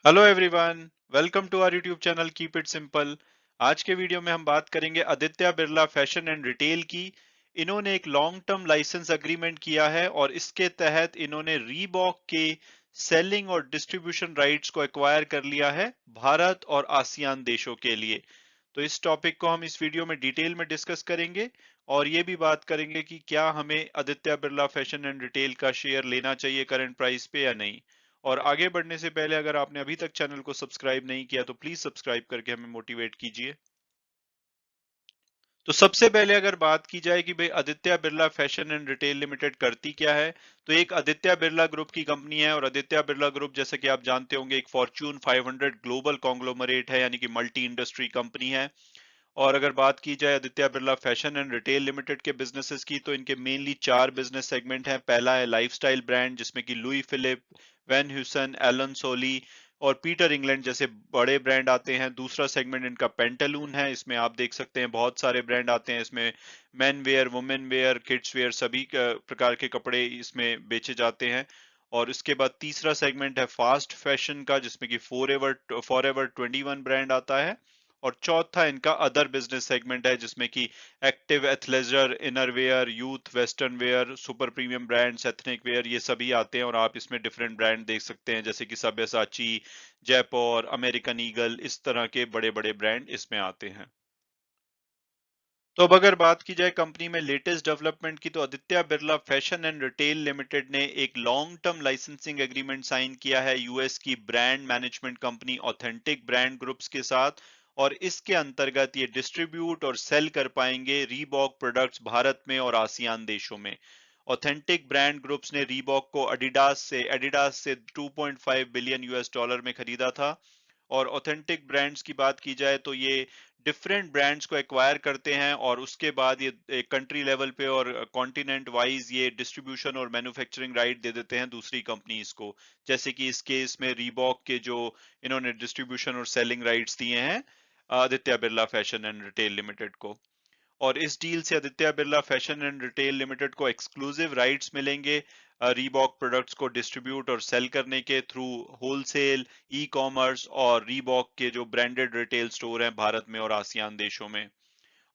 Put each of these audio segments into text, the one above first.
Hello everyone, welcome to our YouTube channel keep it simple. आज के video में हम बात करेंगे Aditya Birla Fashion and Retail की। इन्होंने एक लॉन्ग टर्म लाइसेंस एग्रीमेंट किया है और इसके तहत इन्होंने रीबॉक के सेलिंग और डिस्ट्रीब्यूशन राइट्स को एक्वायर कर लिया है भारत और आसियान देशों के लिए। तो इस टॉपिक को हम इस वीडियो में डिटेल में डिस्कस करेंगे और ये भी बात करेंगे कि क्या हमें Aditya Birla Fashion and retail का शेयर लेना चाहिए करंट प्राइस पे या नहीं। और आगे बढ़ने से पहले अगर आपने अभी तक चैनल को सब्सक्राइब नहीं किया तो प्लीज सब्सक्राइब करके हमें मोटिवेट कीजिए। तो सबसे पहले अगर बात की जाए कि भाई Aditya Birla Fashion and Retail limited करती क्या है, तो एक आदित्य बिरला ग्रुप की कंपनी है और आदित्य बिरला ग्रुप जैसे कि आप जानते होंगे एक फॉर्च्यून 500 ग्लोबल कॉन्ग्लोमरेट है, यानी कि मल्टी इंडस्ट्री कंपनी है। और अगर बात की जाए Aditya Birla Fashion and Retail limited के बिजनेसेस की, तो इनके मेनली चार बिजनेस सेगमेंट हैं। पहला है लाइफस्टाइल ब्रांड जिसमें कि Louis Philippe, Van Heusen, Allen Solly और पीटर इंग्लैंड जैसे बड़े ब्रांड आते हैं। दूसरा सेगमेंट इनका पेंटालून है, इसमें आप देख सकते हैं बहुत सारे ब्रांड आते हैं। इसमें men wear, women wear, kids wear सभी प्रकार के कपड़े इसमें बेचे जाते हैं। और इसके बाद तीसरा सेगमेंट है फास्ट फैशन का जिसमें कि फॉर एवर 21 ब्रांड आता है। और चौथा इनका अदर बिजनेस सेगमेंट है जिसमें कि active athleisure, inner wear, youth western wear, super premium brands, ethnic wear ये सभी आते हैं। और आप इसमें डिफरेंट ब्रांड देख सकते हैं जैसे कि सब्यासाची, जयपौर, अमेरिकन ईगल, इस तरह के बड़े बड़े ब्रांड इसमें आते हैं। तो अब अगर बात की जाए कंपनी में लेटेस्ट डेवलपमेंट की, तो Aditya Birla Fashion and Retail Limited ने एक long term licensing agreement sign किया है यूएस की brand management company Authentic Brand Groups के साथ। और इसके अंतर्गत ये डिस्ट्रीब्यूट और सेल कर पाएंगे रीबॉक प्रोडक्ट्स भारत में और आसियान देशों में। ऑथेंटिक ब्रांड ग्रुप्स ने रीबॉक को एडिडास से 2.5 बिलियन यूएस डॉलर में खरीदा था। और ऑथेंटिक ब्रांड्स की बात की जाए तो ये डिफरेंट ब्रांड्स को एक्वायर करते हैं और उसके बाद ये कंट्री लेवल पे और कॉन्टिनेंट वाइज ये डिस्ट्रीब्यूशन और मैन्युफैक्चरिंग राइट दे देते हैं दूसरी कंपनीज को। जैसे कि इस केस में रीबॉक के जो इन्होंने डिस्ट्रीब्यूशन और सेलिंग राइट्स दिए हैं Aditya Birla Fashion and Retail limited को। और इस डील से Aditya Birla Fashion and Retail limited को एक्सक्लूसिव राइट्स मिलेंगे रीबॉक प्रोडक्ट्स को डिस्ट्रीब्यूट और सेल करने के थ्रू होलसेल, ई कॉमर्स और रीबॉक के जो ब्रांडेड रिटेल स्टोर हैं भारत में और आसियान देशों में।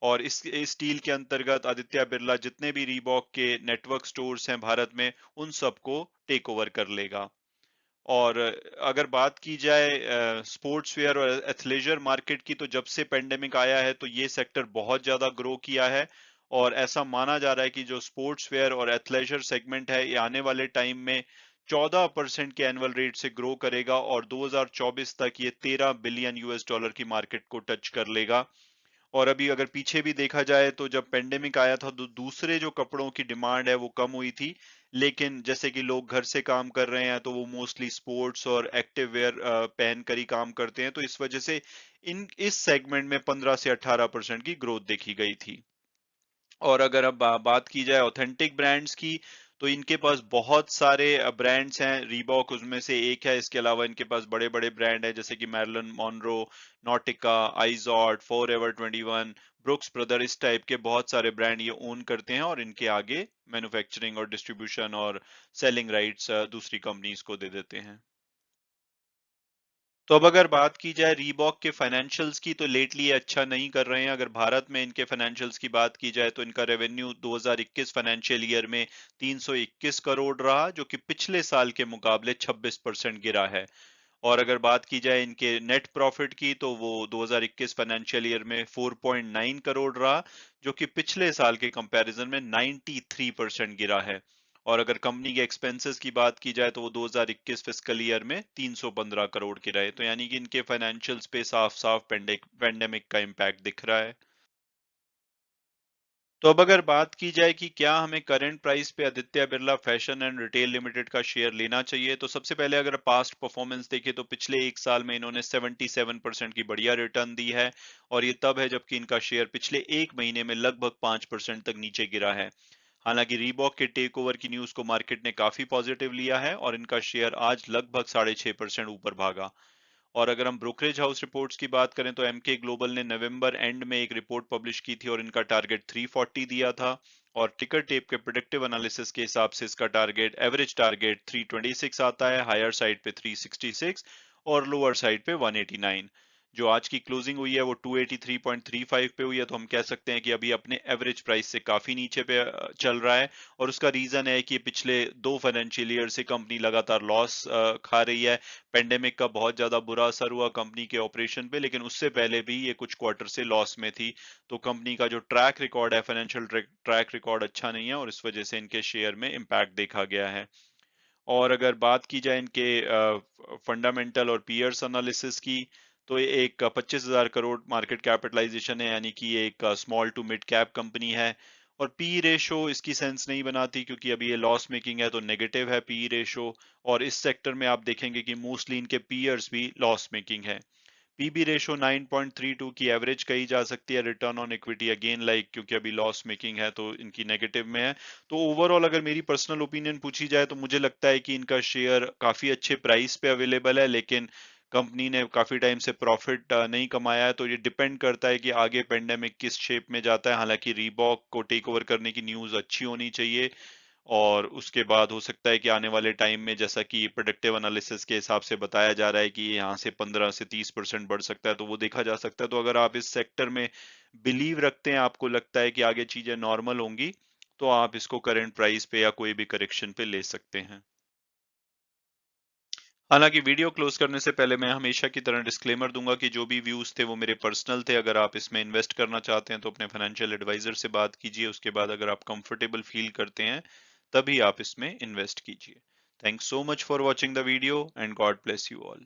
और इस डील के अंतर्गत आदित्य बिरला जितने भी रीबॉक के नेटवर्क स्टोर्स हैं भारत में उन सबको टेक ओवर कर लेगा। और अगर बात की जाए स्पोर्ट्स वेयर और एथलेजर मार्केट की, तो जब से पेंडेमिक आया है तो ये सेक्टर बहुत ज्यादा ग्रो किया है। और ऐसा माना जा रहा है कि जो स्पोर्ट्स वेयर और एथलेजर सेगमेंट है ये आने वाले टाइम में 14% के एनुअल रेट से ग्रो करेगा और 2024 तक ये 13 बिलियन यूएस डॉलर की मार्केट को टच कर लेगा। और अभी अगर पीछे भी देखा जाए तो जब पेंडेमिक आया था तो दूसरे जो कपड़ों की डिमांड है वो कम हुई थी। लेकिन जैसे कि लोग घर से काम कर रहे हैं तो वो मोस्टली स्पोर्ट्स और एक्टिव वेयर पहन कर ही काम करते हैं, तो इस वजह से इन इस सेगमेंट में 15 से 18% की ग्रोथ देखी गई थी। और अगर अब बात की जाए ऑथेंटिक ब्रांड्स की, तो इनके पास बहुत सारे ब्रांड्स हैं। रीबॉक उसमें से एक है, इसके अलावा इनके पास बड़े बड़े ब्रांड हैं जैसे कि Marilyn Monroe, Nautica, Izod, Forever 21, Brooks Brother, इस टाइप के बहुत सारे ब्रांड ये ओन करते हैं और इनके आगे मैन्युफैक्चरिंग और डिस्ट्रीब्यूशन और सेलिंग राइट्स दूसरी कंपनीज को दे देते हैं। तो अब अगर बात की जाए रीबॉक के फाइनेंशियल्स की, तो लेटली ये अच्छा नहीं कर रहे हैं। अगर भारत में इनके फाइनेंशियल्स की बात की जाए तो इनका रेवेन्यू 2021 फाइनेंशियल ईयर में 321 करोड़ रहा, जो कि पिछले साल के मुकाबले 26% गिरा है। और अगर बात की जाए इनके नेट प्रॉफिट की, तो वो 2021 फाइनेंशियल ईयर में 4.9 करोड़ रहा, जो कि पिछले साल के कंपैरिजन में 93% गिरा है। और अगर कंपनी के एक्सपेंसेस की बात की जाए तो वो 2021 फिस्कल ईयर में 315 करोड़ के रहे, तो यानी कि इनके फाइनेंशियल्स पे साफ साफ पेंडेमिक का इम्पैक्ट दिख रहा है। तो अब अगर बात की जाए कि क्या हमें करंट प्राइस पे Aditya Birla Fashion and Retail limited का शेयर लेना चाहिए, तो सबसे पहले अगर पास्ट परफॉर्मेंस देखें तो पिछले एक साल में इन्होंने 77% की बढ़िया रिटर्न दी है। और ये तब है जबकि इनका शेयर पिछले एक महीने में लगभग 5% तक नीचे गिरा है। हालांकि रीबॉक के टेक ओवर की न्यूज को मार्केट ने काफी पॉजिटिव लिया है और इनका शेयर आज लगभग 6.5% ऊपर भागा। और अगर हम ब्रोकरेज हाउस रिपोर्ट्स की बात करें तो एमके ग्लोबल ने नवंबर एंड में एक रिपोर्ट पब्लिश की थी और इनका टारगेट 340 दिया था। और टिकर टेप के प्रेडिक्टिव एनालिसिस के हिसाब से इसका टारगेट एवरेज टारगेट 326 आता है, हायर साइड पे 366 और लोअर साइड पे 189। जो आज की क्लोजिंग हुई है वो 283.35 पे हुई है, तो हम कह सकते हैं कि अभी अपने एवरेज प्राइस से काफी नीचे पे चल रहा है। और उसका रीजन है कि पिछले 2 फाइनेंशियल ईयर से कंपनी लगातार लॉस खा रही है। पेंडेमिक का बहुत ज्यादा बुरा असर हुआ कंपनी के ऑपरेशन पे, लेकिन उससे पहले भी ये कुछ क्वार्टर से लॉस में थी। तो कंपनी का जो ट्रैक रिकॉर्ड है, फाइनेंशियल ट्रैक रिकॉर्ड अच्छा नहीं है, और इस वजह से इनके शेयर में इम्पैक्ट देखा गया है। और अगर बात की जाए इनके फंडामेंटल और पीयर्स एनालिसिस की, तो ये एक 25,000 करोड़ मार्केट कैपिटलाइजेशन है, यानी कि ये एक small to mid cap company है। और पी रेशो इसकी सेंस नहीं बनाती, क्योंकि अभी ये लॉस मेकिंग है, तो नेगेटिव है पी रेशो। और इस सेक्टर में आप देखेंगे कि मोस्टली इनके पीयर्स भी लॉस मेकिंग है। पीबी रेशो 9.32 की एवरेज कही जा सकती है। Return on equity again like, क्योंकि अभी लॉस मेकिंग है तो इनकी नेगेटिव में है। तो ओवरऑल अगर मेरी पर्सनल ओपिनियन पूछी जाए तो मुझे लगता है कि इनका शेयर काफी अच्छे प्राइस पे अवेलेबल है, लेकिन कंपनी ने काफी टाइम से प्रॉफिट नहीं कमाया है। तो ये डिपेंड करता है कि आगे पेंडेमिक किस शेप में जाता है। हालांकि रीबॉक को टेक ओवर करने की न्यूज अच्छी होनी चाहिए, और उसके बाद हो सकता है कि आने वाले टाइम में, जैसा कि प्रोडक्टिव एनालिसिस के हिसाब से बताया जा रहा है कि यहाँ से 15 से 30% बढ़ सकता है, तो वो देखा जा सकता है। तो अगर आप इस सेक्टर में बिलीव रखते हैं, आपको लगता है कि आगे चीजें नॉर्मल होंगी, तो आप इसको करंट प्राइस पे या कोई भी करेक्शन पे ले सकते हैं। हालांकि वीडियो क्लोज करने से पहले मैं हमेशा की तरह डिस्क्लेमर दूंगा कि जो भी व्यूज थे वो मेरे पर्सनल थे। अगर आप इसमें इन्वेस्ट करना चाहते हैं तो अपने फाइनेंशियल एडवाइजर से बात कीजिए। उसके बाद अगर आप कंफर्टेबल फील करते हैं तभी आप इसमें इन्वेस्ट कीजिए। Thanks so much for watching the video and God bless you all.